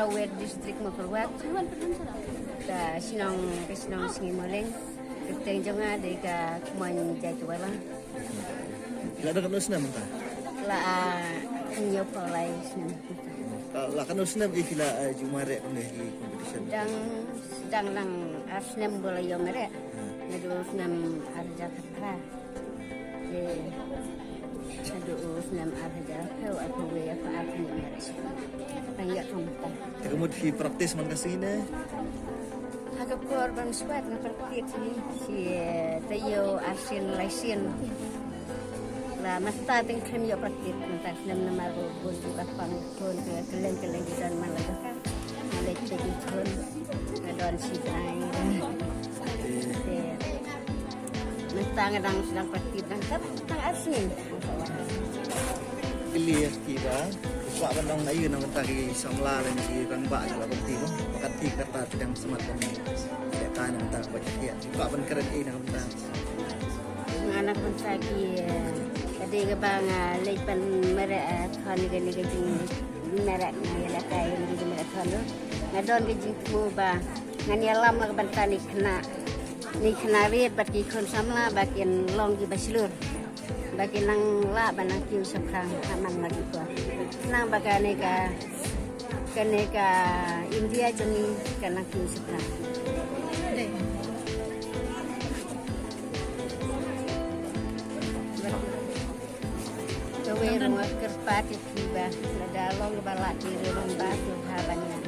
Kawet distrik Makulwat. Ka sinong singi moleng. Keteng jonga de ka kuman jatualang. La ada kanus nam ta. La nyo palai sinong. La kanus nam ikila jumare kene di competition. Sedang lang asnem bola yo mere. Ngadu nam arja katra. Aduh, senam arja kau apa we apa aku ni mere. Tangga kampung. Kemudian praktis man kasine. Agak korban squad na praktik si tayo asin laisin. La masta ting krim yo praktik mentas nam namaru bun kapang bun keleng dan malaka. Malek jadi bun ngadon si dai. Masta ngadang sedang praktik nangkap tang asin. Pilih kita. Pak bandang ayu nang tagi samla dan si rangba juga bukti mo. Makati kata tidang sematan ya kan nang baca dia. Pak ban keren nang ta. Anak pun lagi ada ke bang lepan merah kan ni gajing merah ni lah kai ni merah kan lo. Ngadon gajing tu ba ngani alam lah bantani kena red bagi kon samla bagian long di basilur. Bagi nang la banang kiu seprang aman lagi gua. Nang bagane ka India jeni kana kiu seprang. Kawe rumah kerpati tiba ada long balak di rumah tu habannya.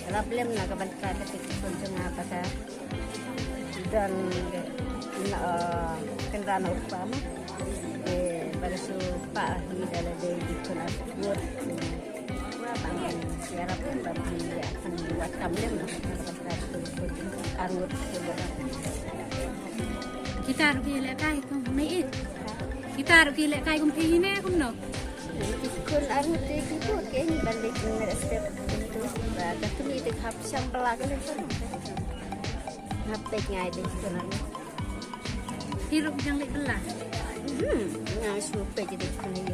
Problem nak kebankan ketik kunjung apa ka dan kendaraan utama. Balasu Pak Ahli dalam di Kuala Lumpur. Bangkan siapa pun bagi akan buat kamlem angut. Kita harus pilih kai kum meit. Kita harus pilih kai kum ini kum no. Kun angut itu kayaknya balik dengan step itu. Tapi ni dekat sampel lagi tu. Ngapek ngai itu sebenarnya. Hirup yang lebih belah. Nah, super jadi kena.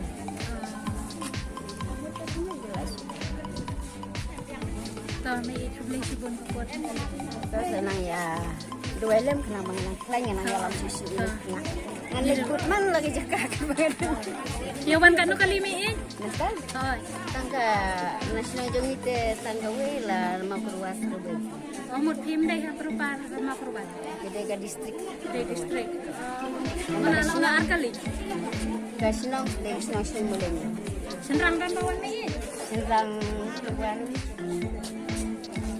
Tahu meit beli sebun kuat. Terus nang ya dua lem kena mengenang lain nang dalam susu ini kena. Ngan lekut man lagi jaga kebangan. Yawan kan kali meit. Nanti tangga nasional jong itu tangga wela lama perwas lebih. Umur tim dah perubahan sama perubahan. Jadi ke distrik. Di distrik. Mana nak kali? Kasinong mulai. Senrang kan bawan meit. Senrang perubahan.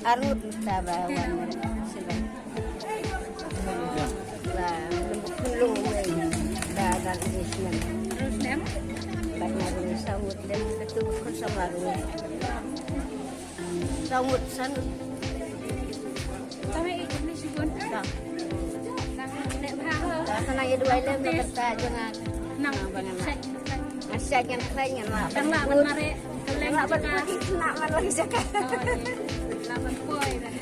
Arut tabawan senrang. Lah lembut kulung mulai. Dah nasional. Terus nem? Banyak orang sahut dan ketua bersama orang. Sahut sanut. Kami ikut ni sebun. Tak. Nek bahasa. Sana ya dua lem berkata jangan. Nang Asyik yang keren yang lah. Yang lah mare keleng lagi nak lagi jaga. Lapan poi dan